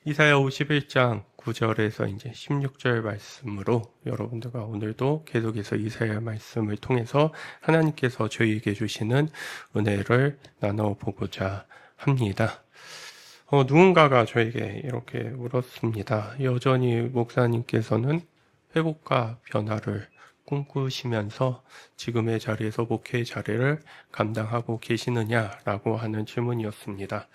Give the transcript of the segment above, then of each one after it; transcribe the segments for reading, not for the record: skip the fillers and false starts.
이사야 51장 9절에서 이제 16절 말씀으로 여러분들과 오늘도 계속해서 이사야 말씀을 통해서 하나님께서 저희에게 주시는 은혜를 나눠보고자 합니다. 누군가가 저에게 이렇게 물었습니다. 여전히 목사님께서는 회복과 변화를 꿈꾸시면서 지금의 자리에서 목회의 자리를 감당하고 계시느냐라고 하는 질문이었습니다.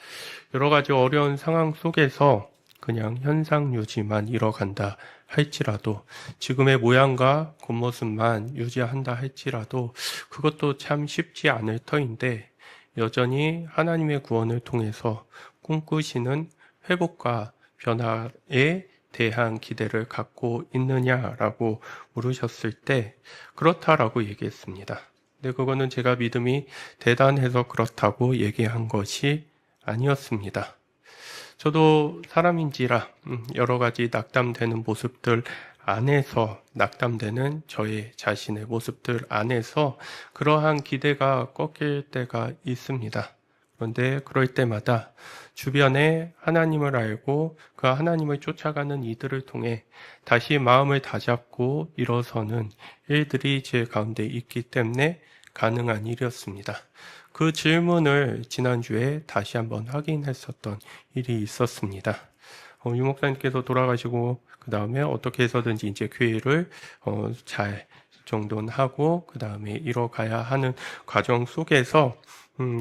여러 가지 어려운 상황 속에서 그냥 현상 유지만 이뤄간다 할지라도, 지금의 모양과 겉모습만 유지한다 할지라도 그것도 참 쉽지 않을 터인데, 여전히 하나님의 구원을 통해서 꿈꾸시는 회복과 변화에 대한 기대를 갖고 있느냐라고 물으셨을 때 그렇다라고 얘기했습니다. 근데 그거는 제가 믿음이 대단해서 그렇다고 얘기한 것이 아니었습니다. 저도 사람인지라 여러 가지 낙담되는 모습들 안에서, 낙담되는 저의 자신의 모습들 안에서 그러한 기대가 꺾일 때가 있습니다. 그런데 그럴 때마다 주변에 하나님을 알고 그 하나님을 쫓아가는 이들을 통해 다시 마음을 다잡고 일어서는 일들이 제 가운데 있기 때문에 가능한 일이었습니다. 그 질문을 지난주에 다시 한번 확인했었던 일이 있었습니다. 유 목사님께서 돌아가시고 그 다음에 어떻게 해서든지 이제 교회를 잘 정돈하고 그 다음에 이뤄가야 하는 과정 속에서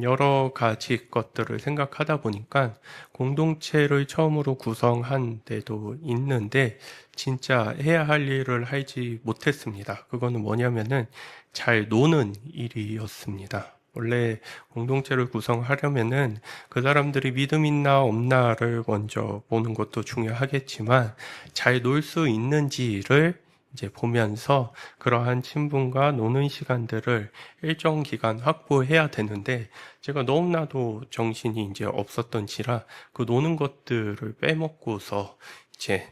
여러 가지 것들을 생각하다 보니까 공동체를 처음으로 구성한 데도 있는데 진짜 해야 할 일을 하지 못했습니다. 그거는 뭐냐면은 잘 노는 일이었습니다. 원래 공동체를 구성하려면은 그 사람들이 믿음 있나 없나를 먼저 보는 것도 중요하겠지만, 잘 놀 수 있는지를 이제 보면서 그러한 친분과 노는 시간들을 일정 기간 확보해야 되는데, 제가 너무나도 정신이 이제 없었던지라 그 노는 것들을 빼먹고서 이제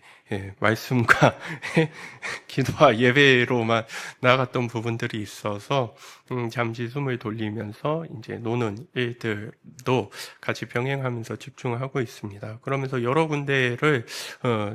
말씀과 기도와 예배로만 나갔던 부분들이 있어서 잠시 숨을 돌리면서 이제 노는 일들도 같이 병행하면서 집중하고 있습니다. 그러면서 여러 군데를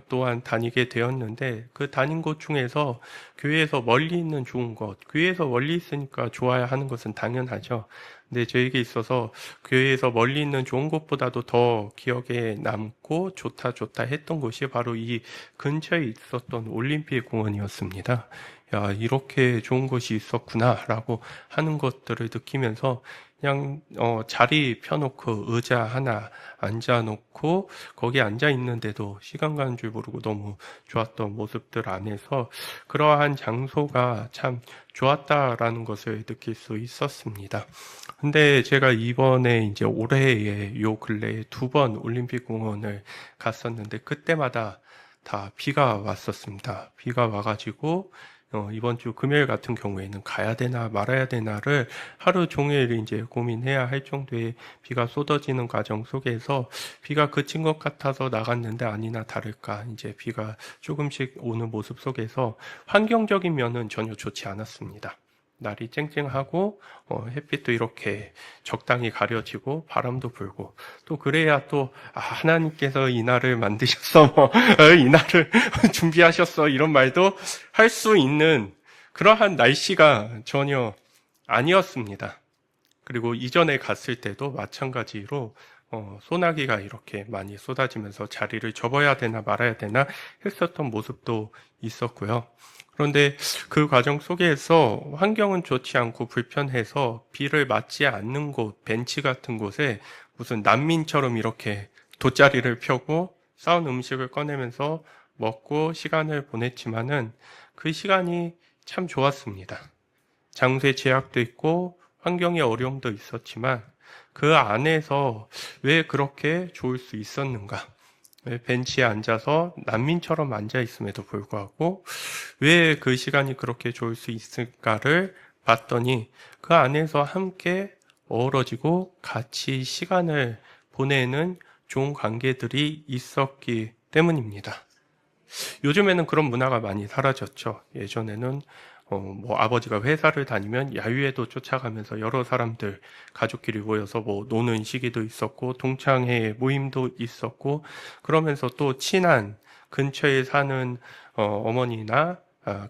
또한 다니게 되었는데, 그 다닌 곳 중에서 교회에서 멀리 있는 좋은 것, 교회에서 멀리 있으니까 좋아야 하는 것은 당연하죠. 근데 저에게 있어서 교회에서 멀리 있는 좋은 곳보다도 더 기억에 남고 좋다 했던 곳이 바로 이 근처에 있었던 올림픽 공원이었습니다. 야, 이렇게 좋은 곳이 있었구나라고 하는 것들을 느끼면서 그냥 자리 펴놓고 의자 하나 앉아놓고 거기 앉아 있는데도 시간 가는 줄 모르고 너무 좋았던 모습들 안에서 그러한 장소가 참 좋았다라는 것을 느낄 수 있었습니다. 근데 제가 이번에 이제 올해에 요 근래에 2번 올림픽 공원을 갔었는데 그때마다 다 비가 왔었습니다. 비가 와가지고 이번 주 금요일 같은 경우에는 가야 되나 말아야 되나를 하루 종일 이제 고민해야 할 정도의 비가 쏟아지는 과정 속에서 비가 그친 것 같아서 나갔는데 아니나 다를까 이제 비가 조금씩 오는 모습 속에서 환경적인 면은 전혀 좋지 않았습니다. 날이 쨍쨍하고 햇빛도 이렇게 적당히 가려지고 바람도 불고, 또 그래야 또 하나님께서 이 날을 만드셨어, 이 날을 준비하셨어, 이런 말도 할 수 있는 그러한 날씨가 전혀 아니었습니다. 그리고 이전에 갔을 때도 마찬가지로 소나기가 이렇게 많이 쏟아지면서 자리를 접어야 되나 말아야 되나 했었던 모습도 있었고요. 그런데 그 과정 속에서 환경은 좋지 않고 불편해서 비를 맞지 않는 곳, 벤치 같은 곳에 무슨 난민처럼 이렇게 돗자리를 펴고 싸운 음식을 꺼내면서 먹고 시간을 보냈지만은 그 시간이 참 좋았습니다. 장소의 제약도 있고 환경의 어려움도 있었지만 그 안에서 왜 그렇게 좋을 수 있었는가? 왜 벤치에 앉아서 난민처럼 앉아 있음에도 불구하고 왜 그 시간이 그렇게 좋을 수 있을까를 봤더니 그 안에서 함께 어우러지고 같이 시간을 보내는 좋은 관계들이 있었기 때문입니다. 요즘에는 그런 문화가 많이 사라졌죠. 예전에는 뭐 아버지가 회사를 다니면 야유회도 쫓아가면서 여러 사람들 가족끼리 모여서 뭐 노는 시기도 있었고 동창회 모임도 있었고 그러면서 또 친한 근처에 사는 어머니나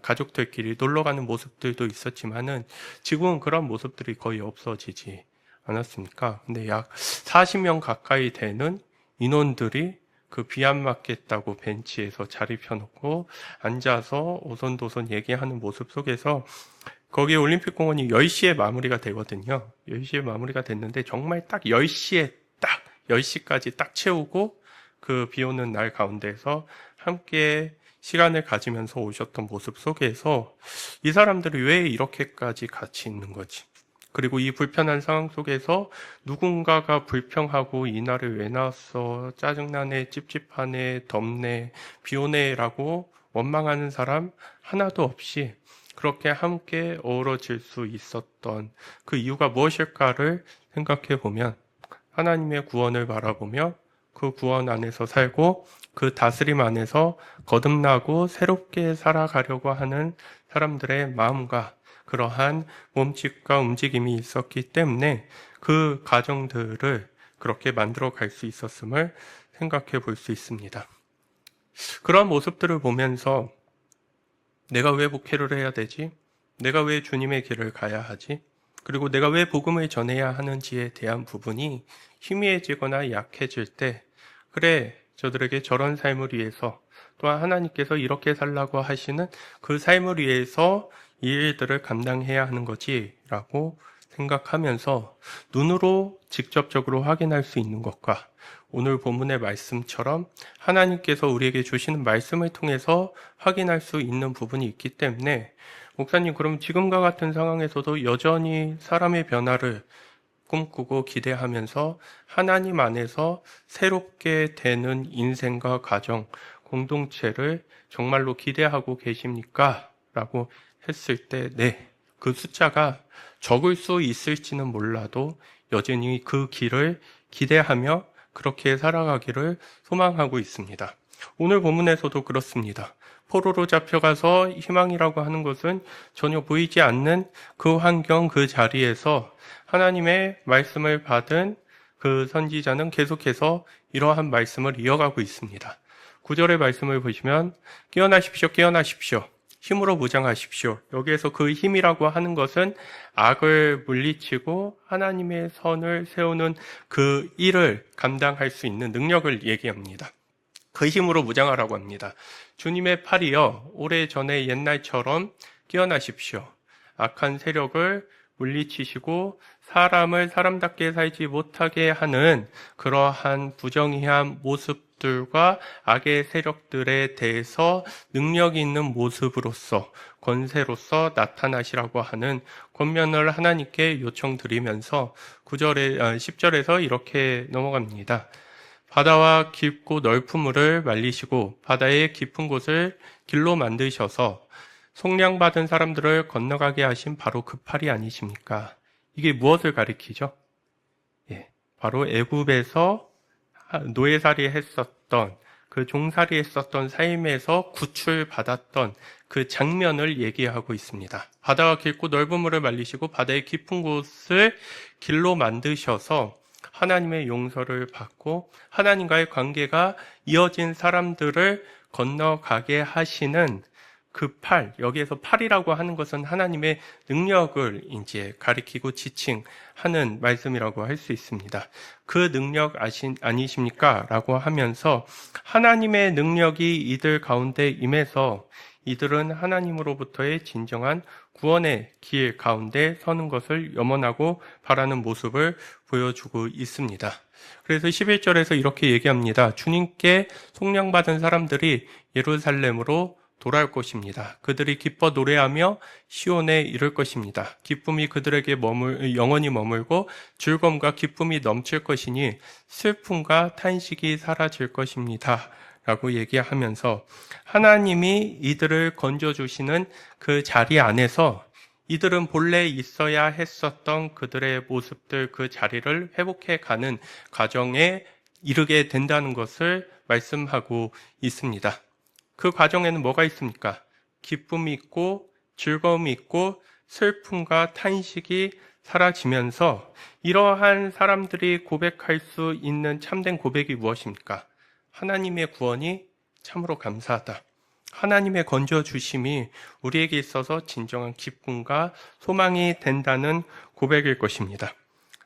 가족들끼리 놀러 가는 모습들도 있었지만은 지금은 그런 모습들이 거의 없어지지 않았습니까? 근데 약 40명 가까이 되는 인원들이 그 비 안 맞겠다고 벤치에서 자리 펴놓고 앉아서 오손도손 얘기하는 모습 속에서 거기 올림픽공원이 10시에 마무리가 되거든요. 10시에 마무리가 됐는데 정말 딱 10시에 딱 10시까지 딱 채우고 그 비 오는 날 가운데서 함께 시간을 가지면서 오셨던 모습 속에서 이 사람들이 왜 이렇게까지 같이 있는 거지? 그리고 이 불편한 상황 속에서 누군가가 불평하고 이날을 왜 나왔어? 짜증나네, 찝찝하네, 덥네, 비 오네라고 원망하는 사람 하나도 없이 그렇게 함께 어우러질 수 있었던 그 이유가 무엇일까를 생각해 보면 하나님의 구원을 바라보며 그 구원 안에서 살고 그 다스림 안에서 거듭나고 새롭게 살아가려고 하는 사람들의 마음과 그러한 몸짓과 움직임이 있었기 때문에 그 가정들을 그렇게 만들어 갈 수 있었음을 생각해 볼 수 있습니다. 그런 모습들을 보면서 내가 왜 목회를 해야 되지? 내가 왜 주님의 길을 가야 하지? 그리고 내가 왜 복음을 전해야 하는지에 대한 부분이 희미해지거나 약해질 때 그래, 저들에게 저런 삶을 위해서 또한 하나님께서 이렇게 살라고 하시는 그 삶을 위해서 이 일들을 감당해야 하는 거지라고 생각하면서 눈으로 직접적으로 확인할 수 있는 것과 오늘 본문의 말씀처럼 하나님께서 우리에게 주시는 말씀을 통해서 확인할 수 있는 부분이 있기 때문에 목사님, 그럼 지금과 같은 상황에서도 여전히 사람의 변화를 꿈꾸고 기대하면서 하나님 안에서 새롭게 되는 인생과 가정, 공동체를 정말로 기대하고 계십니까? 라고 했을 때, 네. 그 숫자가 적을 수 있을지는 몰라도 여전히 그 길을 기대하며 그렇게 살아가기를 소망하고 있습니다. 오늘 본문에서도 그렇습니다. 포로로 잡혀가서 희망이라고 하는 것은 전혀 보이지 않는 그 환경, 그 자리에서 하나님의 말씀을 받은 그 선지자는 계속해서 이러한 말씀을 이어가고 있습니다. 9절의 말씀을 보시면 깨어나십시오, 깨어나십시오. 힘으로 무장하십시오. 여기에서 그 힘이라고 하는 것은 악을 물리치고 하나님의 선을 세우는 그 일을 감당할 수 있는 능력을 얘기합니다. 그 힘으로 무장하라고 합니다. 주님의 팔이여 오래전에 옛날처럼 깨어나십시오. 악한 세력을 물리치시고 사람을 사람답게 살지 못하게 하는 그러한 부정의한 모습들과 악의 세력들에 대해서 능력이 있는 모습으로서 권세로서 나타나시라고 하는 권면을 하나님께 요청드리면서 10절에서 이렇게 넘어갑니다. 바다와 깊고 넓은 물을 말리시고 바다의 깊은 곳을 길로 만드셔서 속량받은 사람들을 건너가게 하신 바로 그 팔이 아니십니까? 이게 무엇을 가리키죠? 바로 애굽에서 노예살이 했었던 그 종살이 했었던 삶에서 구출받았던 그 장면을 얘기하고 있습니다. 바다가 깊고 넓은 물을 말리시고 바다의 깊은 곳을 길로 만드셔서 하나님의 용서를 받고 하나님과의 관계가 이어진 사람들을 건너가게 하시는 그 팔, 여기에서 팔이라고 하는 것은 하나님의 능력을 이제 가리키고 지칭하는 말씀이라고 할 수 있습니다. 그 능력 아니십니까? 라고 하면서 하나님의 능력이 이들 가운데 임해서 이들은 하나님으로부터의 진정한 구원의 길 가운데 서는 것을 염원하고 바라는 모습을 보여주고 있습니다. 그래서 11절에서 이렇게 얘기합니다. 주님께 속량받은 사람들이 예루살렘으로 돌아올 것입니다. 그들이 기뻐 노래하며 시온에 이를 것입니다. 기쁨이 그들에게 영원히 머물고 즐거움과 기쁨이 넘칠 것이니 슬픔과 탄식이 사라질 것입니다. 라고 얘기하면서 하나님이 이들을 건져주시는 그 자리 안에서 이들은 본래 있어야 했었던 그들의 모습들, 그 자리를 회복해가는 과정에 이르게 된다는 것을 말씀하고 있습니다. 그 과정에는 뭐가 있습니까? 기쁨이 있고 즐거움이 있고 슬픔과 탄식이 사라지면서 이러한 사람들이 고백할 수 있는 참된 고백이 무엇입니까? 하나님의 구원이 참으로 감사하다. 하나님의 건져주심이 우리에게 있어서 진정한 기쁨과 소망이 된다는 고백일 것입니다.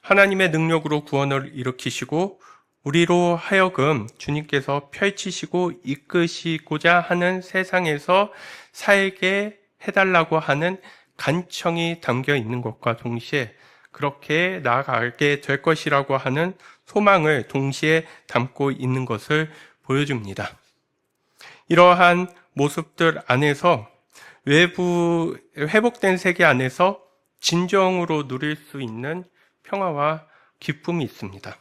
하나님의 능력으로 구원을 일으키시고 우리로 하여금 주님께서 펼치시고 이끄시고자 하는 세상에서 살게 해달라고 하는 간청이 담겨 있는 것과 동시에 그렇게 나아가게 될 것이라고 하는 소망을 동시에 담고 있는 것을 보여줍니다. 이러한 모습들 안에서 외부 회복된 세계 안에서 진정으로 누릴 수 있는 평화와 기쁨이 있습니다.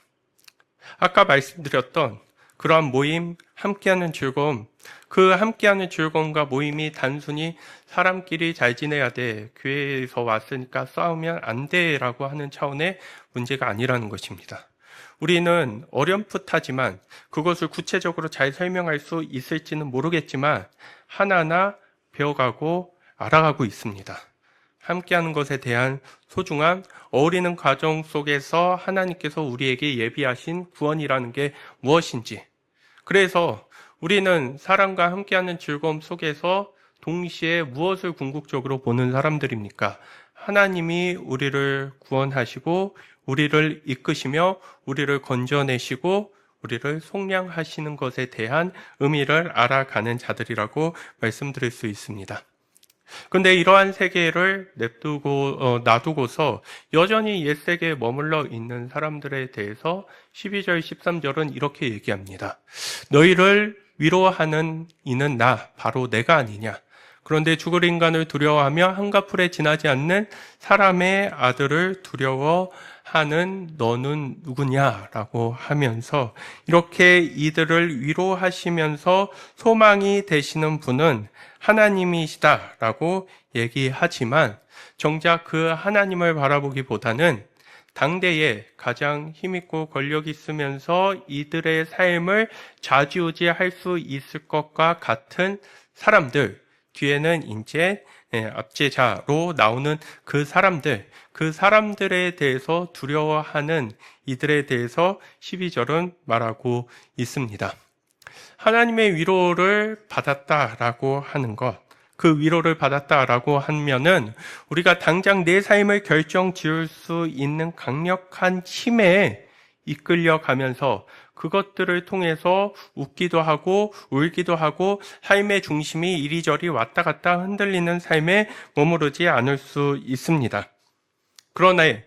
아까 말씀드렸던 그러한 모임, 함께하는 즐거움, 그 함께하는 즐거움과 모임이 단순히 사람끼리 잘 지내야 돼, 교회에서 왔으니까 싸우면 안 돼라고 하는 차원의 문제가 아니라는 것입니다. 우리는 어렴풋하지만 그것을 구체적으로 잘 설명할 수 있을지는 모르겠지만 하나하나 배워가고 알아가고 있습니다. 함께하는 것에 대한 소중함, 어우리는 과정 속에서 하나님께서 우리에게 예비하신 구원이라는 게 무엇인지, 그래서 우리는 사람과 함께하는 즐거움 속에서 동시에 무엇을 궁극적으로 보는 사람들입니까? 하나님이 우리를 구원하시고 우리를 이끄시며 우리를 건져내시고 우리를 속량하시는 것에 대한 의미를 알아가는 자들이라고 말씀드릴 수 있습니다. 그런데 이러한 세계를 놔두고서 여전히 옛 세계에 머물러 있는 사람들에 대해서 12절, 13절은 이렇게 얘기합니다. 너희를 위로하는 이는 나, 바로 내가 아니냐. 그런데 죽을 인간을 두려워하며 한가풀에 지나지 않는 사람의 아들을 두려워하는 너는 누구냐라고 하면서 이렇게 이들을 위로하시면서 소망이 되시는 분은 하나님이시다라고 얘기하지만 정작 그 하나님을 바라보기보다는 당대에 가장 힘있고 권력이 있으면서 이들의 삶을 좌지우지할 수 있을 것과 같은 사람들, 뒤에는 이제 압제자로 나오는 그 사람들에 대해서 두려워하는 이들에 대해서 12절은 말하고 있습니다. 하나님의 위로를 받았다라고 하는 것, 그 위로를 받았다라고 하면은 우리가 당장 내 삶을 결정 지을 수 있는 강력한 힘에 이끌려가면서 그것들을 통해서 웃기도 하고 울기도 하고 삶의 중심이 이리저리 왔다 갔다 흔들리는 삶에 머무르지 않을 수 있습니다. 그런데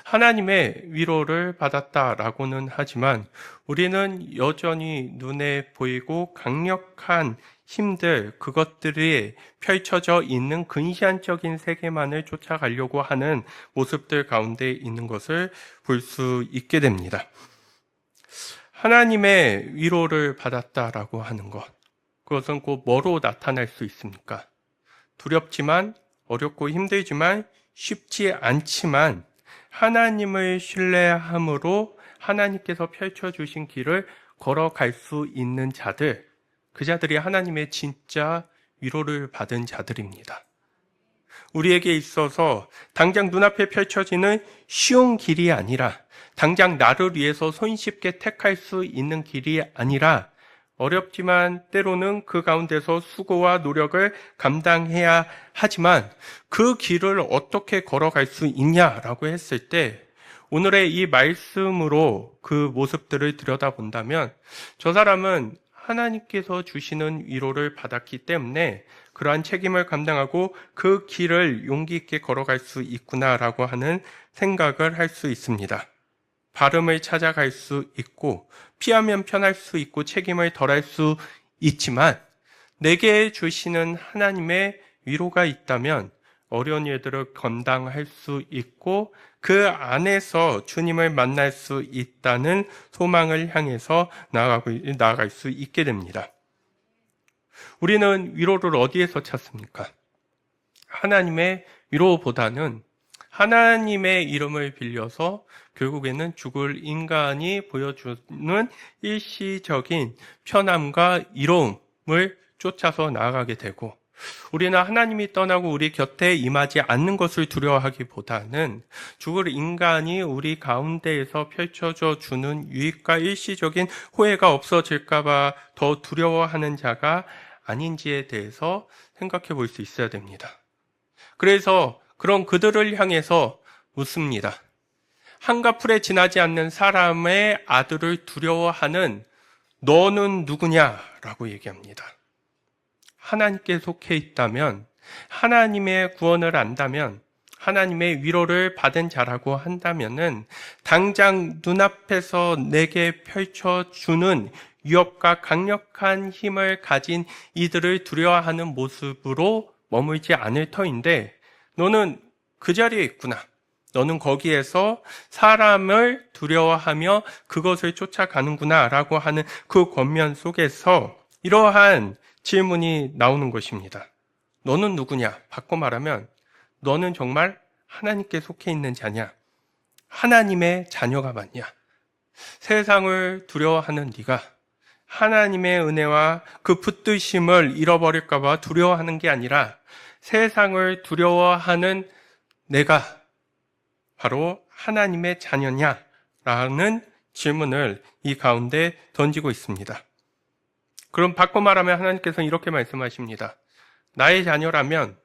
하나님의 위로를 받았다라고는 하지만 우리는 여전히 눈에 보이고 강력한 힘들, 그것들이 펼쳐져 있는 근시안적인 세계만을 쫓아가려고 하는 모습들 가운데 있는 것을 볼 수 있게 됩니다. 하나님의 위로를 받았다라고 하는 것, 그것은 곧 뭐로 나타날 수 있습니까? 두렵지만, 어렵고 힘들지만, 쉽지 않지만 하나님을 신뢰함으로 하나님께서 펼쳐주신 길을 걸어갈 수 있는 자들, 그 자들이 하나님의 진짜 위로를 받은 자들입니다. 우리에게 있어서 당장 눈앞에 펼쳐지는 쉬운 길이 아니라, 당장 나를 위해서 손쉽게 택할 수 있는 길이 아니라 어렵지만 때로는 그 가운데서 수고와 노력을 감당해야 하지만 그 길을 어떻게 걸어갈 수 있냐라고 했을 때 오늘의 이 말씀으로 그 모습들을 들여다본다면 저 사람은 하나님께서 주시는 위로를 받았기 때문에 그러한 책임을 감당하고 그 길을 용기 있게 걸어갈 수 있구나라고 하는 생각을 할 수 있습니다. 발음을 찾아갈 수 있고 피하면 편할 수 있고 책임을 덜할 수 있지만 내게 주시는 하나님의 위로가 있다면 어려운 일들을 감당할 수 있고 그 안에서 주님을 만날 수 있다는 소망을 향해서 나아갈 수 있게 됩니다. 우리는 위로를 어디에서 찾습니까? 하나님의 위로보다는 하나님의 이름을 빌려서 결국에는 죽을 인간이 보여주는 일시적인 편함과 이로움을 쫓아서 나아가게 되고 우리는 하나님이 떠나고 우리 곁에 임하지 않는 것을 두려워하기보다는 죽을 인간이 우리 가운데에서 펼쳐져 주는 유익과 일시적인 호혜가 없어질까봐 더 두려워하는 자가 아닌지에 대해서 생각해 볼 수 있어야 됩니다. 그래서 그런 그들을 향해서 묻습니다. 한가풀에 지나지 않는 사람의 아들을 두려워하는 너는 누구냐라고 얘기합니다. 하나님께 속해 있다면, 하나님의 구원을 안다면, 하나님의 위로를 받은 자라고 한다면은 당장 눈앞에서 내게 펼쳐주는 위협과 강력한 힘을 가진 이들을 두려워하는 모습으로 머물지 않을 터인데, 너는 그 자리에 있구나. 너는 거기에서 사람을 두려워하며 그것을 쫓아가는구나 라고 하는 그 권면 속에서 이러한 질문이 나오는 것입니다. 너는 누구냐? 바꿔 말하면 너는 정말 하나님께 속해 있는 자냐? 하나님의 자녀가 맞냐? 세상을 두려워하는 네가 하나님의 은혜와 그 붙드심을 잃어버릴까 봐 두려워하는 게 아니라 세상을 두려워하는 내가 바로 하나님의 자녀냐라는 질문을 이 가운데 던지고 있습니다. 그럼 바꿔 말하면 하나님께서는 이렇게 말씀하십니다. 나의 자녀라면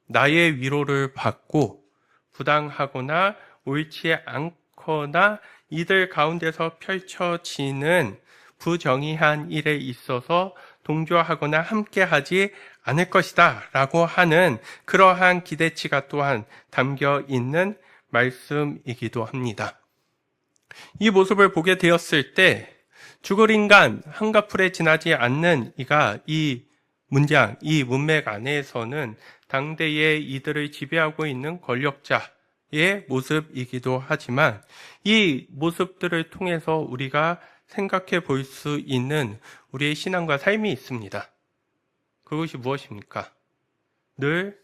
나의 위로를 받고 부당하거나 옳지 않거나 이들 가운데서 펼쳐지는 부정의한 일에 있어서 동조하거나 함께하지 않을 것이다 라고 하는 그러한 기대치가 또한 담겨 있는 말씀이기도 합니다. 이 모습을 보게 되었을 때 죽을 인간 한가풀에 지나지 않는 이가 이 문장, 이 문맥 안에서는 당대의 이들을 지배하고 있는 권력자의 모습이기도 하지만 이 모습들을 통해서 우리가 생각해 볼 수 있는 우리의 신앙과 삶이 있습니다. 그것이 무엇입니까? 늘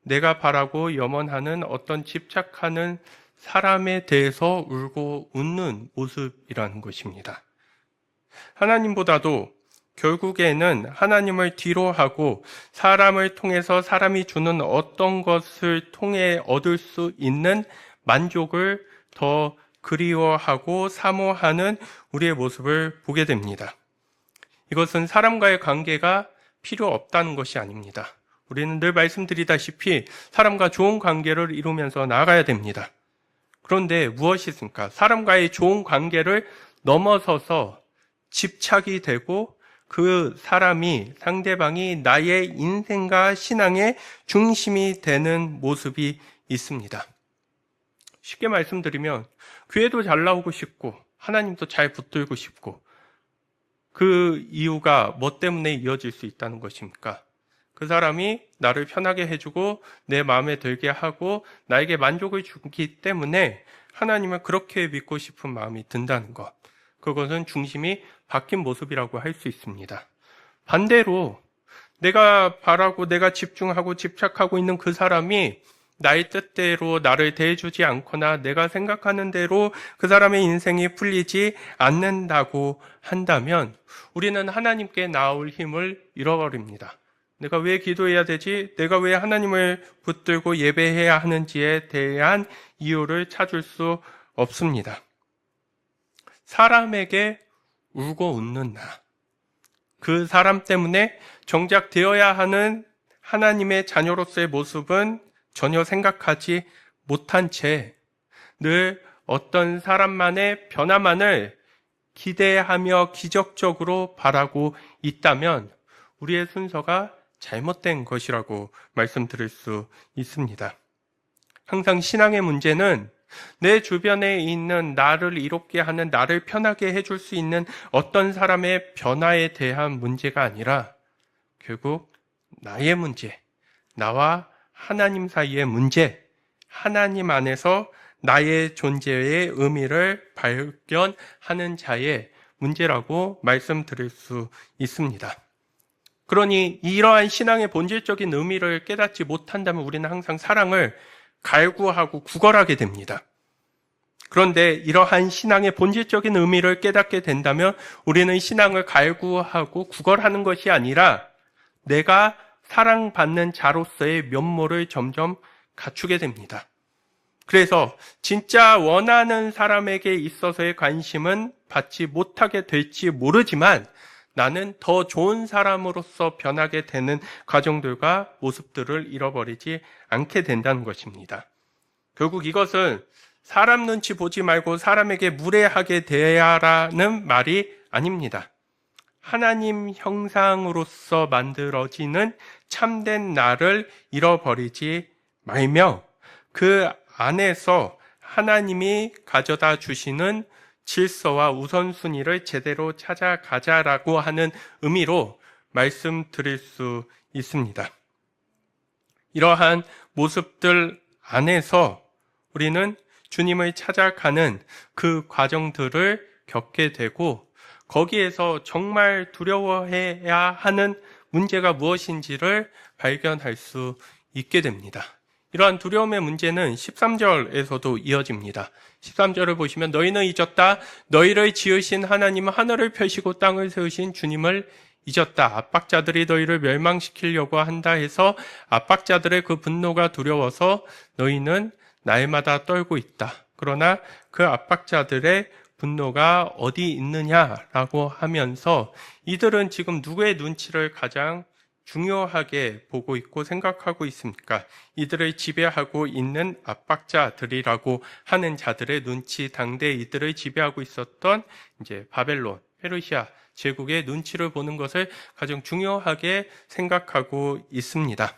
내가 바라고 염원하는 어떤 집착하는 사람에 대해서 울고 웃는 모습이라는 것입니다. 하나님보다도 결국에는 하나님을 뒤로 하고 사람을 통해서 사람이 주는 어떤 것을 통해 얻을 수 있는 만족을 더 그리워하고 사모하는 우리의 모습을 보게 됩니다. 이것은 사람과의 관계가 필요 없다는 것이 아닙니다. 우리는 늘 말씀드리다시피 사람과 좋은 관계를 이루면서 나아가야 됩니다. 그런데 무엇이 있습니까? 사람과의 좋은 관계를 넘어서서 집착이 되고 그 사람이, 상대방이 나의 인생과 신앙의 중심이 되는 모습이 있습니다. 쉽게 말씀드리면 교회도 잘 나오고 싶고 하나님도 잘 붙들고 싶고 그 이유가 뭐 때문에 이어질 수 있다는 것입니까? 그 사람이 나를 편하게 해주고 내 마음에 들게 하고 나에게 만족을 주기 때문에 하나님을 그렇게 믿고 싶은 마음이 든다는 것. 그것은 중심이 바뀐 모습이라고 할 수 있습니다. 반대로 내가 바라고 내가 집중하고 집착하고 있는 그 사람이 나의 뜻대로 나를 대해주지 않거나 내가 생각하는 대로 그 사람의 인생이 풀리지 않는다고 한다면 우리는 하나님께 나올 힘을 잃어버립니다. 내가 왜 기도해야 되지? 내가 왜 하나님을 붙들고 예배해야 하는지에 대한 이유를 찾을 수 없습니다. 사람에게 울고 웃는 나. 그 사람 때문에 정작 되어야 하는 하나님의 자녀로서의 모습은 전혀 생각하지 못한 채 늘 어떤 사람만의 변화만을 기대하며 기적적으로 바라고 있다면 우리의 순서가 잘못된 것이라고 말씀드릴 수 있습니다. 항상 신앙의 문제는 내 주변에 있는 나를 이롭게 하는, 나를 편하게 해줄 수 있는 어떤 사람의 변화에 대한 문제가 아니라 결국 나의 문제, 나와 하나님 사이의 문제, 하나님 안에서 나의 존재의 의미를 발견하는 자의 문제라고 말씀드릴 수 있습니다. 그러니 이러한 신앙의 본질적인 의미를 깨닫지 못한다면 우리는 항상 사랑을 갈구하고 구걸하게 됩니다. 그런데 이러한 신앙의 본질적인 의미를 깨닫게 된다면 우리는 신앙을 갈구하고 구걸하는 것이 아니라 내가 사랑받는 자로서의 면모를 점점 갖추게 됩니다. 그래서 진짜 원하는 사람에게 있어서의 관심은 받지 못하게 될지 모르지만 나는 더 좋은 사람으로서 변하게 되는 과정들과 모습들을 잃어버리지 않게 된다는 것입니다. 결국 이것은 사람 눈치 보지 말고 사람에게 무례하게 대하라는 말이 아닙니다. 하나님 형상으로서 만들어지는 참된 나를 잃어버리지 말며 그 안에서 하나님이 가져다 주시는 질서와 우선순위를 제대로 찾아가자라고 하는 의미로 말씀드릴 수 있습니다. 이러한 모습들 안에서 우리는 주님을 찾아가는 그 과정들을 겪게 되고 거기에서 정말 두려워해야 하는 문제가 무엇인지를 발견할 수 있게 됩니다. 이러한 두려움의 문제는 13절에서도 이어집니다. 13절을 보시면 너희는 잊었다. 너희를 지으신 하나님은 하늘을 펴시고 땅을 세우신 주님을 잊었다. 압박자들이 너희를 멸망시키려고 한다 해서 압박자들의 그 분노가 두려워서 너희는 날마다 떨고 있다. 그러나 그 압박자들의 분노가 어디 있느냐라고 하면서 이들은 지금 누구의 눈치를 가장 중요하게 보고 있고 생각하고 있습니까? 이들을 지배하고 있는 압박자들이라고 하는 자들의 눈치 당대 이들을 지배하고 있었던 이제 바벨론, 페르시아 제국의 눈치를 보는 것을 가장 중요하게 생각하고 있습니다.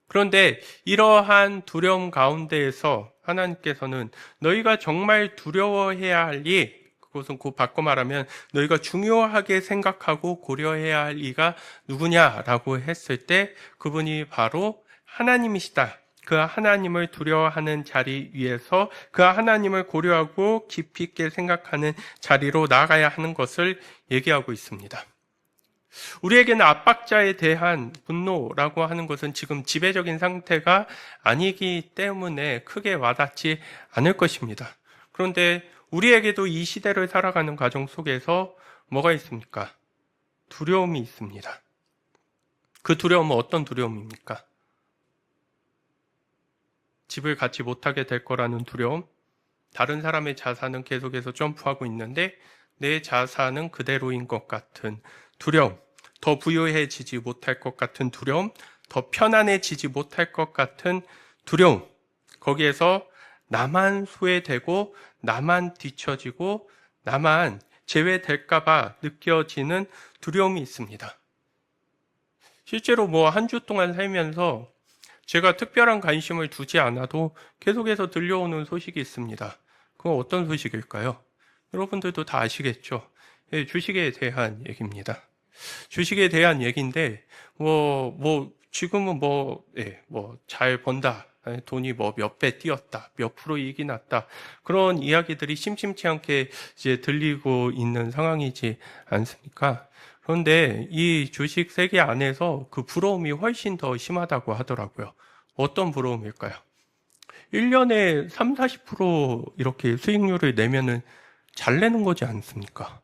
그런데 이러한 두려움 가운데에서 하나님께서는 너희가 정말 두려워해야 할 이, 그것은 곧 바꿔 말하면 너희가 중요하게 생각하고 고려해야 할 이가 누구냐라고 했을 때 그분이 바로 하나님이시다. 그 하나님을 두려워하는 자리 위에서 그 하나님을 고려하고 깊이 있게 생각하는 자리로 나아가야 하는 것을 얘기하고 있습니다. 우리에게는 압박자에 대한 분노라고 하는 것은 지금 지배적인 상태가 아니기 때문에 크게 와닿지 않을 것입니다. 그런데 우리에게도 이 시대를 살아가는 과정 속에서 뭐가 있습니까? 두려움이 있습니다. 그 두려움은 어떤 두려움입니까? 집을 갖지 못하게 될 거라는 두려움, 다른 사람의 자산은 계속해서 점프하고 있는데 내 자산은 그대로인 것 같은 두려움, 더 부유해지지 못할 것 같은 두려움, 더 편안해지지 못할 것 같은 두려움, 거기에서 나만 소외되고 나만 뒤처지고 나만 제외될까봐 느껴지는 두려움이 있습니다. 실제로 한 주 동안 살면서 제가 특별한 관심을 두지 않아도 계속해서 들려오는 소식이 있습니다. 그건 어떤 소식일까요? 여러분들도 다 아시겠죠? 주식에 대한 얘기입니다. 주식에 대한 얘기인데, 지금은 잘 번다. 돈이 몇 배 뛰었다. 몇 프로 이익이 났다. 그런 이야기들이 심심치 않게 이제 들리고 있는 상황이지 않습니까? 그런데 이 주식 세계 안에서 그 부러움이 훨씬 더 심하다고 하더라고요. 어떤 부러움일까요? 1년에 3, 40% 이렇게 수익률을 내면은 잘 내는 거지 않습니까?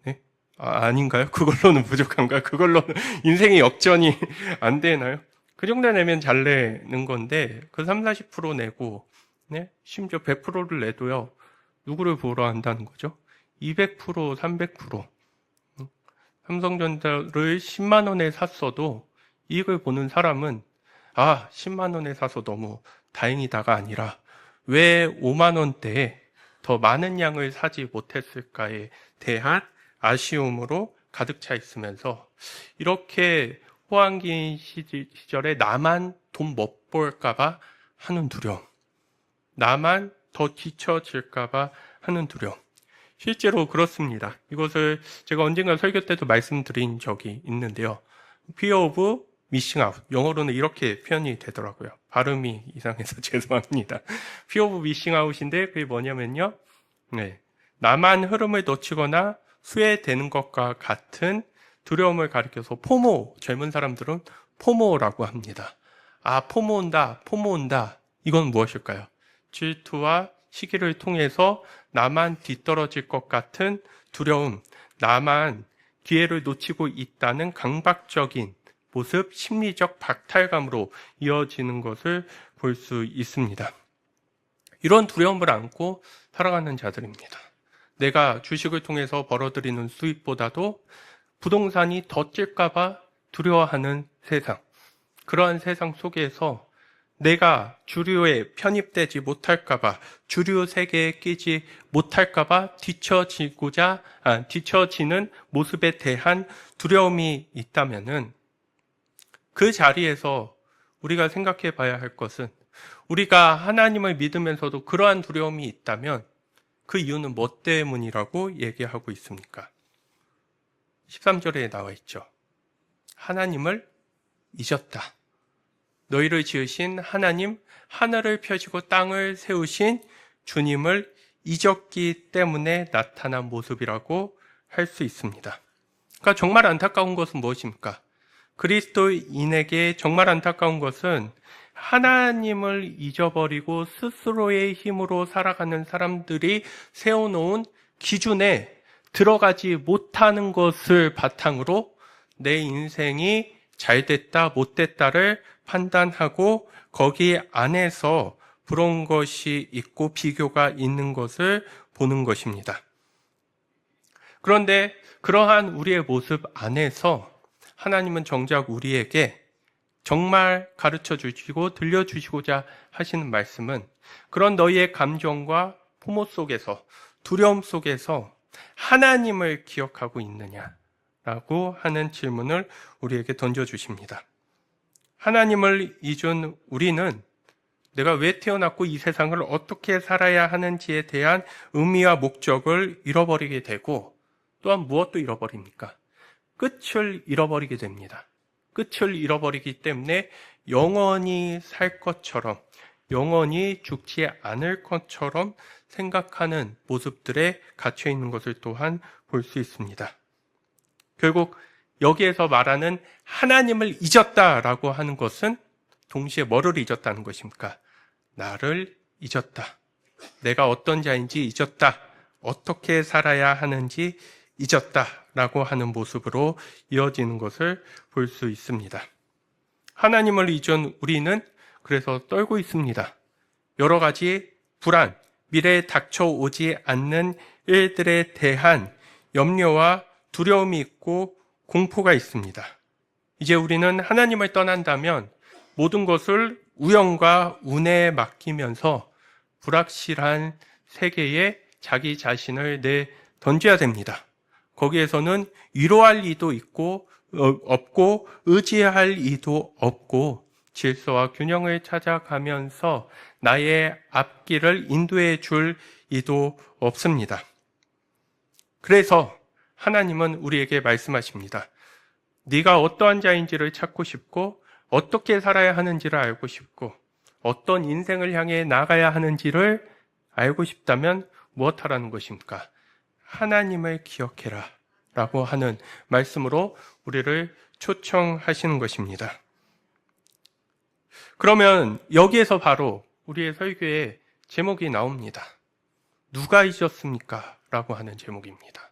네? 아닌가요? 그걸로는 부족한가요? 그걸로는 인생의 역전이 안 되나요? 그 정도 내면 잘 내는 건데, 그 3, 40% 내고, 네? 심지어 100%를 내도요, 누구를 보러 한다는 거죠? 200%, 300%. 삼성전자를 10만 원에 샀어도 이익을 보는 사람은 10만 원에 사서 너무 다행이다가 아니라 왜 5만 원대에 더 많은 양을 사지 못했을까에 대한 아쉬움으로 가득 차 있으면서 이렇게 호황기 시절에 나만 돈 못 벌까봐 하는 두려움, 나만 더 뒤처질까봐 하는 두려움. 실제로 그렇습니다. 이것을 제가 언젠가 설교 때도 말씀드린 적이 있는데요. Fear of missing out. 영어로는 이렇게 표현이 되더라고요. 발음이 이상해서 죄송합니다. Fear of missing out인데 그게 뭐냐면요. 나만 흐름을 놓치거나 수혜되는 것과 같은 두려움을 가리켜서 포모, 젊은 사람들은 포모라고 합니다. 포모 온다. 이건 무엇일까요? 질투와 시기를 통해서 나만 뒤떨어질 것 같은 두려움, 나만 기회를 놓치고 있다는 강박적인 모습, 심리적 박탈감으로 이어지는 것을 볼 수 있습니다. 이런 두려움을 안고 살아가는 자들입니다. 내가 주식을 통해서 벌어들이는 수입보다도 부동산이 더 찔까봐 두려워하는 세상. 그러한 세상 속에서 내가 주류에 편입되지 못할까봐, 주류 세계에 끼지 못할까봐 뒤처지는 모습에 대한 두려움이 있다면은 그 자리에서 우리가 생각해 봐야 할 것은, 우리가 하나님을 믿으면서도 그러한 두려움이 있다면 그 이유는 뭐 때문이라고 얘기하고 있습니까? 13절에 나와 있죠. 하나님을 잊었다. 너희를 지으신 하나님, 하늘을 펴시고 땅을 세우신 주님을 잊었기 때문에 나타난 모습이라고 할 수 있습니다. 그러니까 정말 안타까운 것은 무엇입니까? 그리스도인에게 정말 안타까운 것은 하나님을 잊어버리고 스스로의 힘으로 살아가는 사람들이 세워놓은 기준에 들어가지 못하는 것을 바탕으로 내 인생이 잘됐다, 못됐다를 판단하고 거기 안에서 부러운 것이 있고 비교가 있는 것을 보는 것입니다. 그런데 그러한 우리의 모습 안에서 하나님은 정작 우리에게 정말 가르쳐 주시고 들려주시고자 하시는 말씀은, 그런 너희의 감정과 부모 속에서, 두려움 속에서 하나님을 기억하고 있느냐라고 하는 질문을 우리에게 던져주십니다. 하나님을 잊은 우리는 내가 왜 태어났고 이 세상을 어떻게 살아야 하는지에 대한 의미와 목적을 잃어버리게 되고, 또한 무엇도 잃어버립니까? 끝을 잃어버리게 됩니다. 끝을 잃어버리기 때문에 영원히 살 것처럼, 영원히 죽지 않을 것처럼 생각하는 모습들에 갇혀 있는 것을 또한 볼 수 있습니다. 결국 여기에서 말하는 하나님을 잊었다라고 하는 것은 동시에 뭐를 잊었다는 것입니까? 나를 잊었다. 내가 어떤 자인지 잊었다. 어떻게 살아야 하는지 잊었다라고 하는 모습으로 이어지는 것을 볼 수 있습니다. 하나님을 잊은 우리는 그래서 떨고 있습니다. 여러 가지 불안, 미래에 닥쳐오지 않는 일들에 대한 염려와 두려움이 있고 공포가 있습니다. 이제 우리는 하나님을 떠난다면 모든 것을 우연과 운에 맡기면서 불확실한 세계에 자기 자신을 던져야 됩니다. 거기에서는 위로할 이도 없고 의지할 이도 없고 질서와 균형을 찾아가면서 나의 앞길을 인도해 줄 이도 없습니다. 그래서 하나님은 우리에게 말씀하십니다. 네가 어떠한 자인지를 찾고 싶고 어떻게 살아야 하는지를 알고 싶고 어떤 인생을 향해 나가야 하는지를 알고 싶다면 무엇하라는 것입니까? 하나님을 기억해라 라고 하는 말씀으로 우리를 초청하시는 것입니다. 그러면 여기에서 바로 우리의 설교의 제목이 나옵니다. 누가 잊었습니까? 라고 하는 제목입니다.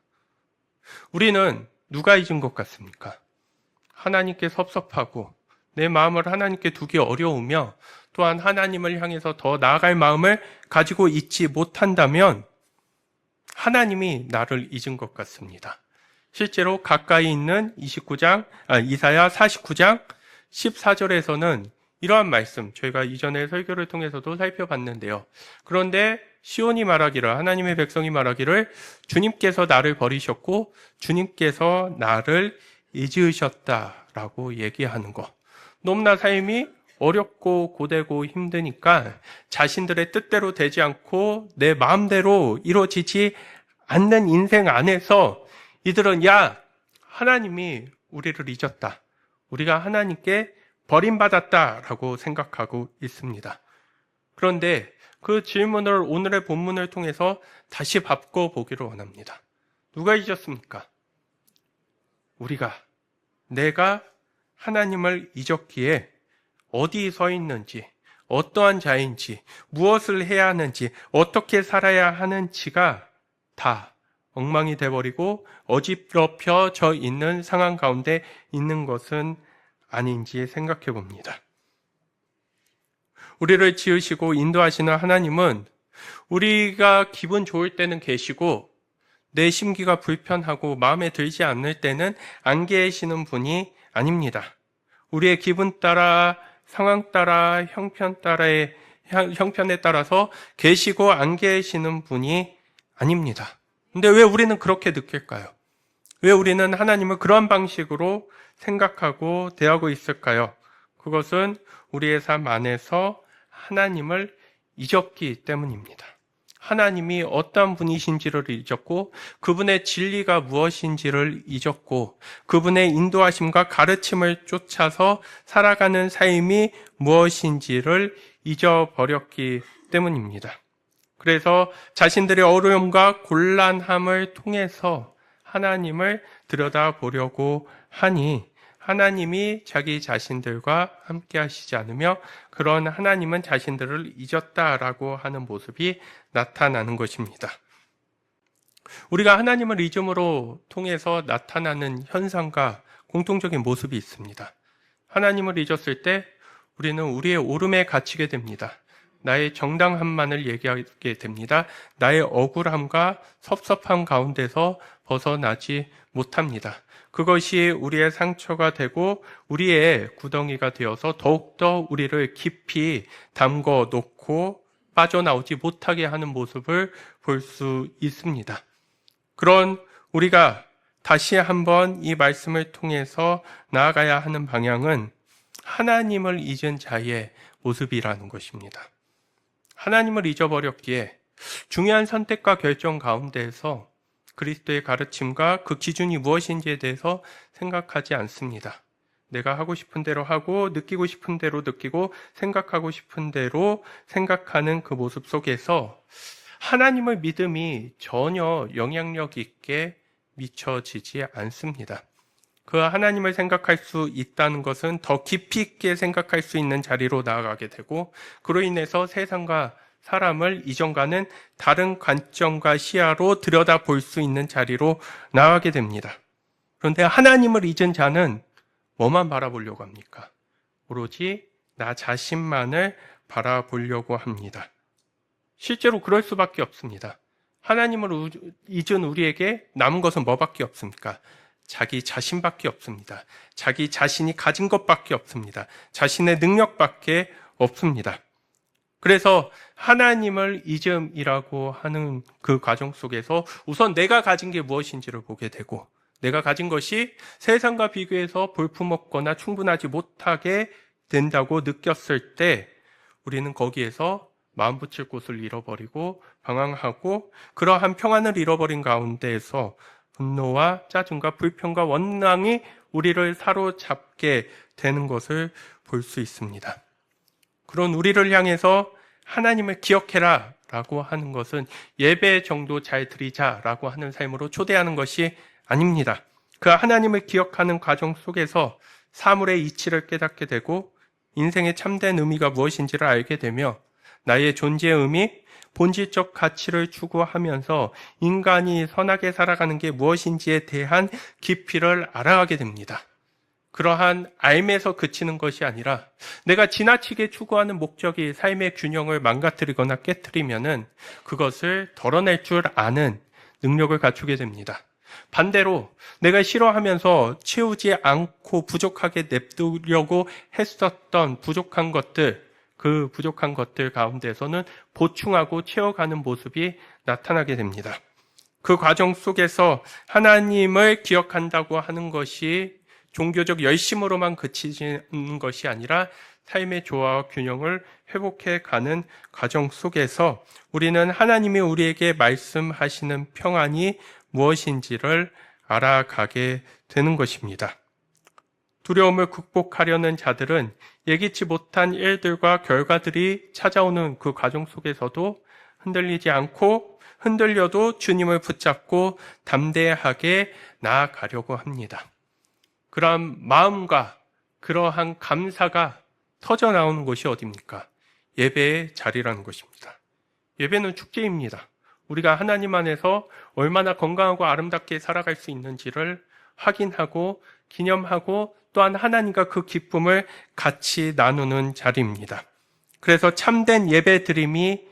우리는 누가 잊은 것 같습니까? 하나님께 섭섭하고 내 마음을 하나님께 두기 어려우며 또한 하나님을 향해서 더 나아갈 마음을 가지고 있지 못한다면 하나님이 나를 잊은 것 같습니다. 실제로 가까이 있는 이사야 49장 14절에서는 이러한 말씀, 저희가 이전에 설교를 통해서도 살펴봤는데요. 그런데 시온이 말하기를, 하나님의 백성이 말하기를 주님께서 나를 버리셨고 주님께서 나를 잊으셨다라고 얘기하는 것. 너무나 삶이 어렵고 고되고 힘드니까 자신들의 뜻대로 되지 않고 내 마음대로 이루어지지 않는 인생 안에서 이들은 하나님이 우리를 잊었다. 우리가 하나님께 버림받았다라고 생각하고 있습니다. 그런데 그 질문을 오늘의 본문을 통해서 다시 바꿔보기를 원합니다. 누가 잊었습니까? 내가 하나님을 잊었기에 어디 서 있는지, 어떠한 자인지, 무엇을 해야 하는지, 어떻게 살아야 하는지가 다 엉망이 돼버리고 어지럽혀져 있는 상황 가운데 있는 것은 아닌지 생각해 봅니다. 우리를 지으시고 인도하시는 하나님은 우리가 기분 좋을 때는 계시고 내 심기가 불편하고 마음에 들지 않을 때는 안 계시는 분이 아닙니다. 우리의 기분 따라, 상황 따라, 형편에 따라서 계시고 안 계시는 분이 아닙니다. 근데 왜 우리는 그렇게 느낄까요? 왜 우리는 하나님을 그런 방식으로 생각하고 대하고 있을까요? 그것은 우리의 삶 안에서 하나님을 잊었기 때문입니다. 하나님이 어떤 분이신지를 잊었고 그분의 진리가 무엇인지를 잊었고 그분의 인도하심과 가르침을 쫓아서 살아가는 삶이 무엇인지를 잊어버렸기 때문입니다. 그래서 자신들의 어려움과 곤란함을 통해서 하나님을 들여다보려고 하니 하나님이 자기 자신들과 함께 하시지 않으며 그런 하나님은 자신들을 잊었다라고 하는 모습이 나타나는 것입니다. 우리가 하나님을 잊음으로 통해서 나타나는 현상과 공통적인 모습이 있습니다. 하나님을 잊었을 때 우리는 우리의 오름에 갇히게 됩니다. 나의 정당함만을 얘기하게 됩니다. 나의 억울함과 섭섭함 가운데서 벗어나지 못합니다. 그것이 우리의 상처가 되고 우리의 구덩이가 되어서 더욱더 우리를 깊이 담궈 놓고 빠져나오지 못하게 하는 모습을 볼 수 있습니다. 그런 우리가 다시 한번 이 말씀을 통해서 나아가야 하는 방향은 하나님을 잊은 자의 모습이라는 것입니다. 하나님을 잊어버렸기에 중요한 선택과 결정 가운데에서 그리스도의 가르침과 그 기준이 무엇인지에 대해서 생각하지 않습니다. 내가 하고 싶은 대로 하고 느끼고 싶은 대로 느끼고 생각하고 싶은 대로 생각하는 그 모습 속에서 하나님의 믿음이 전혀 영향력 있게 미쳐지지 않습니다. 그 하나님을 생각할 수 있다는 것은 더 깊이 있게 생각할 수 있는 자리로 나아가게 되고 그로 인해서 세상과 사람을 이전과는 다른 관점과 시야로 들여다볼 수 있는 자리로 나아가게 됩니다. 그런데 하나님을 잊은 자는 뭐만 바라보려고 합니까? 오로지 나 자신만을 바라보려고 합니다. 실제로 그럴 수밖에 없습니다. 하나님을 잊은 우리에게 남은 것은 뭐밖에 없습니까? 자기 자신밖에 없습니다. 자기 자신이 가진 것밖에 없습니다. 자신의 능력밖에 없습니다. 그래서 하나님을 잊음이라고 하는 그 과정 속에서 우선 내가 가진 게 무엇인지를 보게 되고 내가 가진 것이 세상과 비교해서 볼품없거나 충분하지 못하게 된다고 느꼈을 때 우리는 거기에서 마음 붙일 곳을 잃어버리고 방황하고 그러한 평안을 잃어버린 가운데에서 분노와 짜증과 불평과 원망이 우리를 사로잡게 되는 것을 볼 수 있습니다. 그런 우리를 향해서 하나님을 기억해라 라고 하는 것은 예배 정도 잘 드리자 라고 하는 삶으로 초대하는 것이 아닙니다. 그 하나님을 기억하는 과정 속에서 사물의 이치를 깨닫게 되고 인생의 참된 의미가 무엇인지를 알게 되며 나의 존재의 의미, 본질적 가치를 추구하면서 인간이 선하게 살아가는 게 무엇인지에 대한 깊이를 알아가게 됩니다. 그러한 알매서 그치는 것이 아니라 내가 지나치게 추구하는 목적이 삶의 균형을 망가뜨리거나 깨트리면은 그것을 덜어낼 줄 아는 능력을 갖추게 됩니다. 반대로 내가 싫어하면서 채우지 않고 부족하게 냅두려고 했었던 부족한 것들, 그 부족한 것들 가운데서는 보충하고 채워가는 모습이 나타나게 됩니다. 그 과정 속에서 하나님을 기억한다고 하는 것이 종교적 열심으로만 그치는 것이 아니라 삶의 조화와 균형을 회복해 가는 과정 속에서 우리는 하나님이 우리에게 말씀하시는 평안이 무엇인지를 알아가게 되는 것입니다. 두려움을 극복하려는 자들은 예기치 못한 일들과 결과들이 찾아오는 그 과정 속에서도 흔들리지 않고 흔들려도 주님을 붙잡고 담대하게 나아가려고 합니다. 그러한 마음과 그러한 감사가 터져 나오는 곳이 어디입니까? 예배의 자리라는 것입니다. 예배는 축제입니다. 우리가 하나님 안에서 얼마나 건강하고 아름답게 살아갈 수 있는지를 확인하고 기념하고 또한 하나님과 그 기쁨을 같이 나누는 자리입니다. 그래서 참된 예배 드림이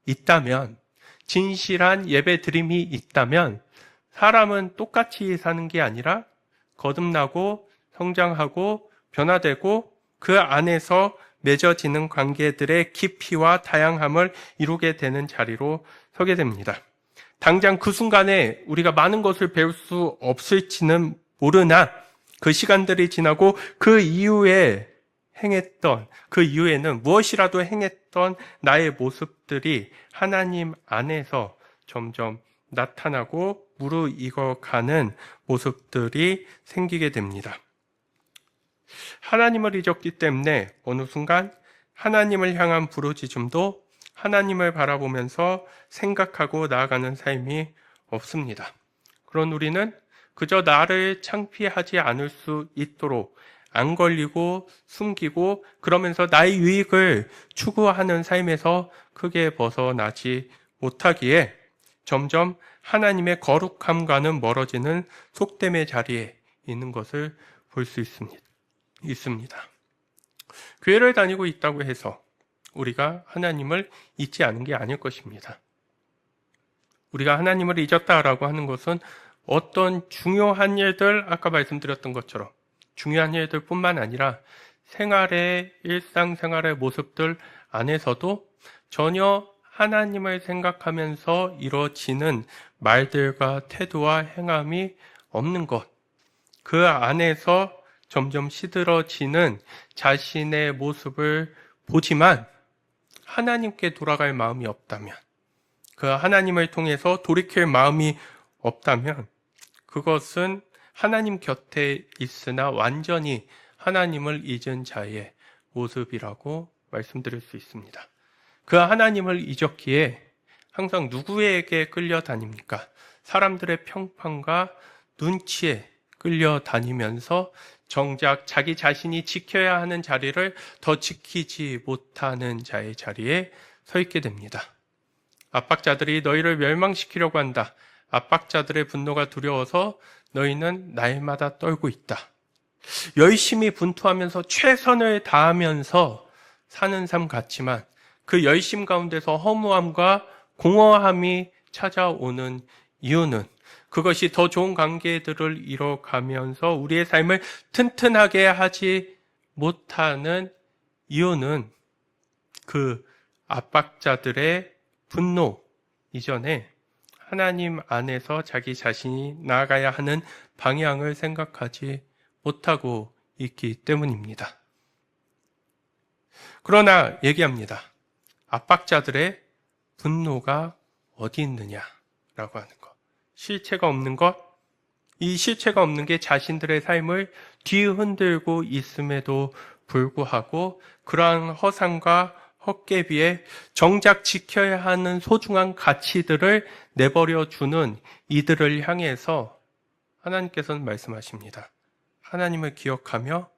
있다면, 진실한 예배 드림이 있다면 사람은 똑같이 사는 게 아니라 거듭나고 성장하고 변화되고 그 안에서 맺어지는 관계들의 깊이와 다양함을 이루게 되는 자리로 서게 됩니다. 당장 그 순간에 우리가 많은 것을 배울 수 없을지는 모르나 그 시간들이 지나고 그 이후에 행했던, 그 이후에는 무엇이라도 행했던 나의 모습들이 하나님 안에서 점점 나타나고 무르익어가는 모습들이 생기게 됩니다. 하나님을 잊었기 때문에 어느 순간 하나님을 향한 부르짖음도 하나님을 바라보면서 생각하고 나아가는 삶이 없습니다. 그런 우리는 그저 나를 창피하지 않을 수 있도록 안 걸리고 숨기고 그러면서 나의 유익을 추구하는 삶에서 크게 벗어나지 못하기에 점점 하나님의 거룩함과는 멀어지는 속됨의 자리에 있는 것을 볼 수 있습니다. 교회를 다니고 있다고 해서 우리가 하나님을 잊지 않은 게 아닐 것입니다. 우리가 하나님을 잊었다라고 하는 것은 어떤 중요한 일들, 아까 말씀드렸던 것처럼 중요한 일들뿐만 아니라 일상생활의 모습들 안에서도 전혀 하나님을 생각하면서 이루어지는 말들과 태도와 행함이 없는 것, 그 안에서 점점 시들어지는 자신의 모습을 보지만 하나님께 돌아갈 마음이 없다면, 그 하나님을 통해서 돌이킬 마음이 없다면 그것은 하나님 곁에 있으나 완전히 하나님을 잊은 자의 모습이라고 말씀드릴 수 있습니다. 그 하나님을 잊었기에 항상 누구에게 끌려다닙니까? 사람들의 평판과 눈치에 끌려다니면서 정작 자기 자신이 지켜야 하는 자리를 더 지키지 못하는 자의 자리에 서 있게 됩니다. 압박자들이 너희를 멸망시키려고 한다. 압박자들의 분노가 두려워서 너희는 날마다 떨고 있다. 열심히 분투하면서 최선을 다하면서 사는 삶 같지만 그 열심 가운데서 허무함과 공허함이 찾아오는 이유는 그것이 더 좋은 관계들을 이뤄가면서 우리의 삶을 튼튼하게 하지 못하는 이유는 그 압박자들의 분노 이전에 하나님 안에서 자기 자신이 나아가야 하는 방향을 생각하지 못하고 있기 때문입니다. 그러나 얘기합니다. 압박자들의 분노가 어디 있느냐라고 하는 것. 실체가 없는 것, 이 실체가 없는 게 자신들의 삶을 뒤흔들고 있음에도 불구하고 그러한 허상과 헛개비에 정작 지켜야 하는 소중한 가치들을 내버려 주는 이들을 향해서 하나님께서는 말씀하십니다. 하나님을 기억하며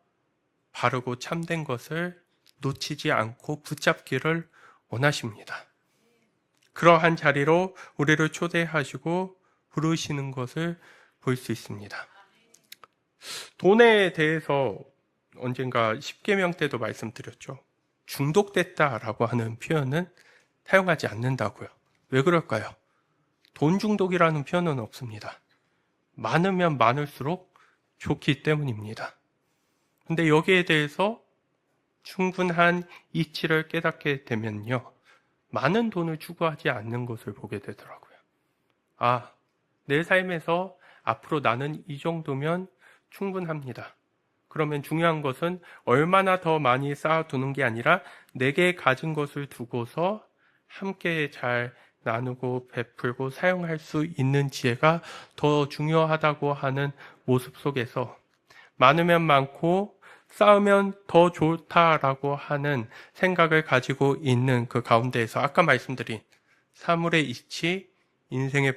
바르고 참된 것을 놓치지 않고 붙잡기를 원하십니다. 그러한 자리로 우리를 초대하시고 부르시는 것을 볼 수 있습니다. 돈에 대해서 언젠가 십계명 때도 말씀드렸죠. 중독됐다라고 하는 표현은 사용하지 않는다고요. 왜 그럴까요? 돈 중독이라는 표현은 없습니다. 많으면 많을수록 좋기 때문입니다. 근데 여기에 대해서 충분한 이치를 깨닫게 되면요. 많은 돈을 추구하지 않는 것을 보게 되더라고요. 내 삶에서 앞으로 나는 이 정도면 충분합니다. 그러면 중요한 것은 얼마나 더 많이 쌓아두는 게 아니라 내게 가진 것을 두고서 함께 잘 나누고 베풀고 사용할 수 있는 지혜가 더 중요하다고 하는 모습 속에서 많으면 많고 쌓으면 더 좋다라고 하는 생각을 가지고 있는 그 가운데에서 아까 말씀드린 사물의 이치, 인생의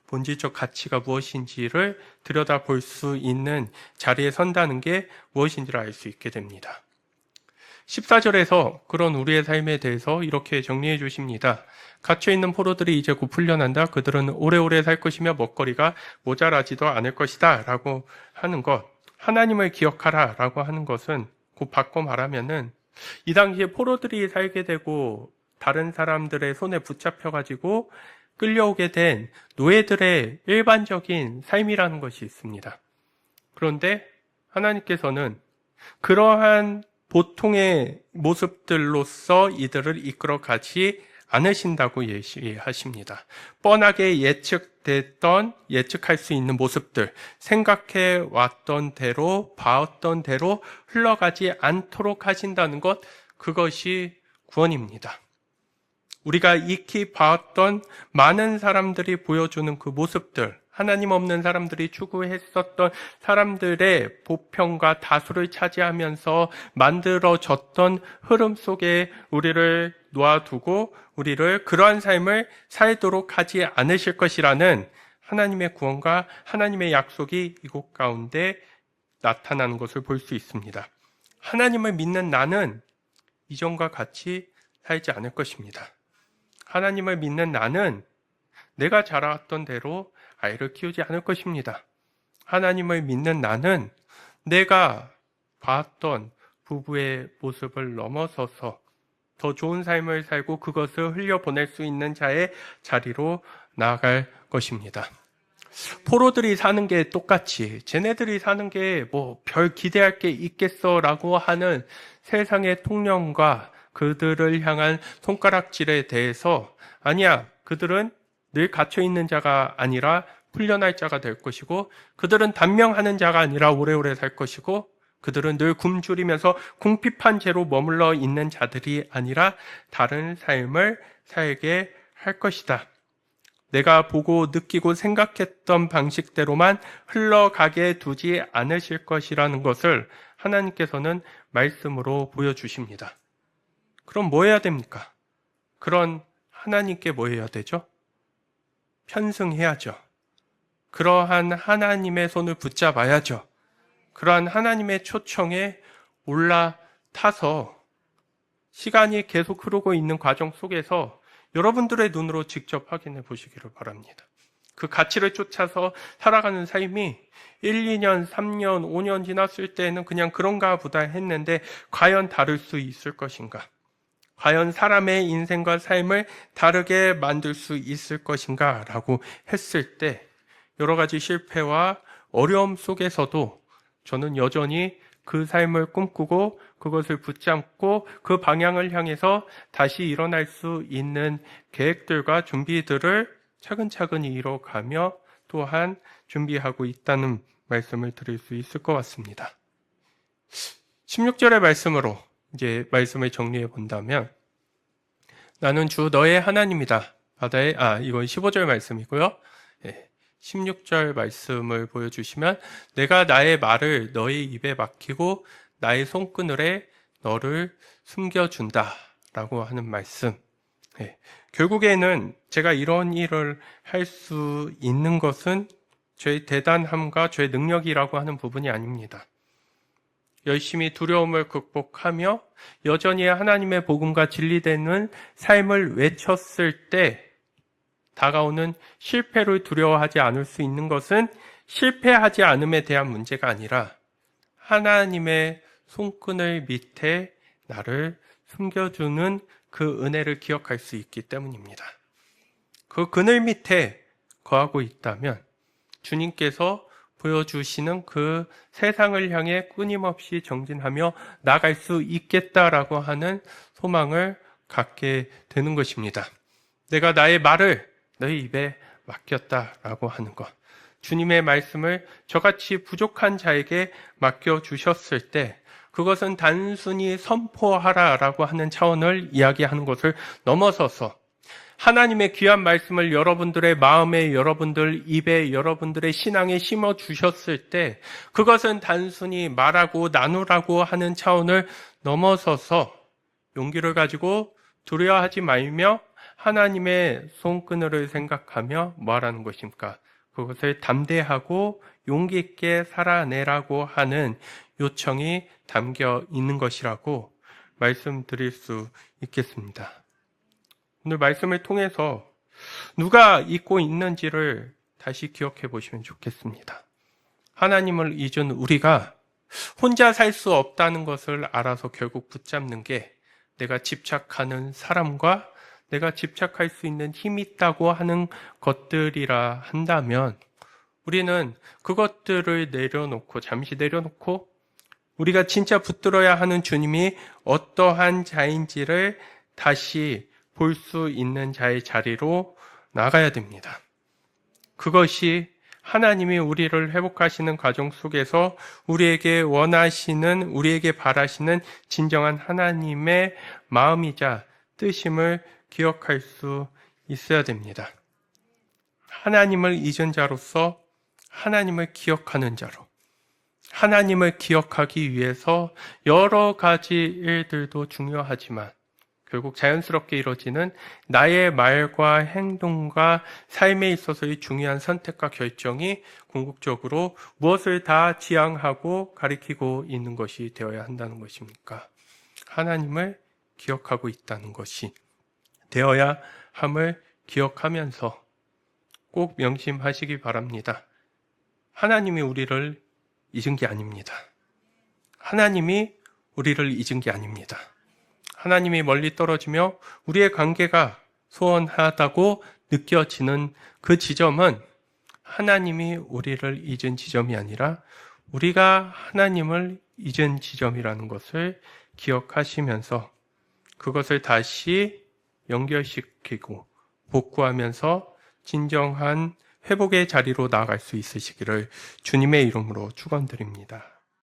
본질적 가치가 무엇인지를 들여다볼 수 있는 자리에 선다는 게 무엇인지를 알 수 있게 됩니다. 14절에서 그런 우리의 삶에 대해서 이렇게 정리해 주십니다. 갇혀있는 포로들이 이제 곧 풀려난다. 그들은 오래오래 살 것이며 먹거리가 모자라지도 않을 것이다. 라고 하는 것. 하나님을 기억하라. 라고 하는 것은 곧 바꿔 말하면은 이 당시에 포로들이 살게 되고 다른 사람들의 손에 붙잡혀가지고 끌려오게 된 노예들의 일반적인 삶이라는 것이 있습니다. 그런데 하나님께서는 그러한 보통의 모습들로서 이들을 이끌어 가지 않으신다고 예시하십니다. 뻔하게 예측할 수 있는 모습들, 생각해 왔던 대로, 봐왔던 대로 흘러가지 않도록 하신다는 것, 그것이 구원입니다. 우리가 익히 봐왔던 많은 사람들이 보여주는 그 모습들, 하나님 없는 사람들이 추구했었던 사람들의 보편과 다수를 차지하면서 만들어졌던 흐름 속에 우리를 놓아두고 우리를 그러한 삶을 살도록 하지 않으실 것이라는 하나님의 구원과 하나님의 약속이 이곳 가운데 나타나는 것을 볼 수 있습니다. 하나님을 믿는 나는 이전과 같이 살지 않을 것입니다. 하나님을 믿는 나는 내가 자라왔던 대로 아이를 키우지 않을 것입니다. 하나님을 믿는 나는 내가 봤던 부부의 모습을 넘어서서 더 좋은 삶을 살고 그것을 흘려보낼 수 있는 자의 자리로 나아갈 것입니다. 포로들이 사는 게 똑같이 쟤네들이 사는 게 뭐 별 기대할 게 있겠어 라고 하는 세상의 통념과 그들을 향한 손가락질에 대해서 아니야, 그들은 늘 갇혀있는 자가 아니라 풀려날 자가 될 것이고 그들은 단명하는 자가 아니라 오래오래 살 것이고 그들은 늘 굶주리면서 궁핍한 채로 머물러 있는 자들이 아니라 다른 삶을 살게 할 것이다. 내가 보고 느끼고 생각했던 방식대로만 흘러가게 두지 않으실 것이라는 것을 하나님께서는 말씀으로 보여주십니다. 그럼 뭐 해야 됩니까? 그런 하나님께 뭐 해야 되죠? 편승해야죠. 그러한 하나님의 손을 붙잡아야죠. 그러한 하나님의 초청에 올라타서 시간이 계속 흐르고 있는 과정 속에서 여러분들의 눈으로 직접 확인해 보시기를 바랍니다. 그 가치를 쫓아서 살아가는 삶이 1, 2년, 3년, 5년 지났을 때는 그냥 그런가 보다 했는데 과연 다를 수 있을 것인가? 과연 사람의 인생과 삶을 다르게 만들 수 있을 것인가? 라고 했을 때 여러 가지 실패와 어려움 속에서도 저는 여전히 그 삶을 꿈꾸고 그것을 붙잡고 그 방향을 향해서 다시 일어날 수 있는 계획들과 준비들을 차근차근히 이뤄가며 또한 준비하고 있다는 말씀을 드릴 수 있을 것 같습니다. 16절의 말씀으로 이제 말씀을 정리해 본다면 나는 주 너의 하나님이다. 이건 15절 말씀이고요. 16절 말씀을 보여주시면 내가 나의 말을 너의 입에 막히고 나의 손그늘에 너를 숨겨준다 라고 하는 말씀. 결국에는 제가 이런 일을 할 수 있는 것은 저의 대단함과 저의 능력이라고 하는 부분이 아닙니다. 열심히 두려움을 극복하며 여전히 하나님의 복음과 진리되는 삶을 외쳤을 때 다가오는 실패를 두려워하지 않을 수 있는 것은 실패하지 않음에 대한 문제가 아니라 하나님의 손끈을 밑에 나를 숨겨주는 그 은혜를 기억할 수 있기 때문입니다. 그 그늘 밑에 거하고 있다면 주님께서 보여주시는 그 세상을 향해 끊임없이 정진하며 나갈 수 있겠다라고 하는 소망을 갖게 되는 것입니다. 내가 나의 말을 너희 입에 맡겼다라고 하는 것. 주님의 말씀을 저같이 부족한 자에게 맡겨주셨을 때 그것은 단순히 선포하라라고 하는 차원을 이야기하는 것을 넘어서서 하나님의 귀한 말씀을 여러분들의 마음에, 여러분들 입에, 여러분들의 신앙에 심어주셨을 때 그것은 단순히 말하고 나누라고 하는 차원을 넘어서서 용기를 가지고 두려워하지 말며 하나님의 손그늘을 생각하며 뭐하라는 것입니까? 그것을 담대하고 용기 있게 살아내라고 하는 요청이 담겨 있는 것이라고 말씀드릴 수 있겠습니다. 오늘 말씀을 통해서 누가 잊고 있는지를 다시 기억해 보시면 좋겠습니다. 하나님을 잊은 우리가 혼자 살 수 없다는 것을 알아서 결국 붙잡는 게 내가 집착하는 사람과 내가 집착할 수 있는 힘이 있다고 하는 것들이라 한다면 우리는 그것들을 잠시 내려놓고 우리가 진짜 붙들어야 하는 주님이 어떠한 자인지를 다시 볼 수 있는 자의 자리로 나가야 됩니다. 그것이 하나님이 우리를 회복하시는 과정 속에서 우리에게 원하시는, 우리에게 바라시는 진정한 하나님의 마음이자 뜻임을 기억할 수 있어야 됩니다. 하나님을 잊은 자로서 하나님을 기억하는 자로, 하나님을 기억하기 위해서 여러 가지 일들도 중요하지만 결국 자연스럽게 이루어지는 나의 말과 행동과 삶에 있어서의 중요한 선택과 결정이 궁극적으로 무엇을 다 지향하고 가리키고 있는 것이 되어야 한다는 것입니까? 하나님을 기억하고 있다는 것이 되어야 함을 기억하면서 꼭 명심하시기 바랍니다. 하나님이 우리를 잊은 게 아닙니다. 하나님이 우리를 잊은 게 아닙니다. 하나님이 멀리 떨어지며 우리의 관계가 소원하다고 느껴지는 그 지점은 하나님이 우리를 잊은 지점이 아니라 우리가 하나님을 잊은 지점이라는 것을 기억하시면서 그것을 다시 연결시키고 복구하면서 진정한 회복의 자리로 나아갈 수 있으시기를 주님의 이름으로 축원드립니다.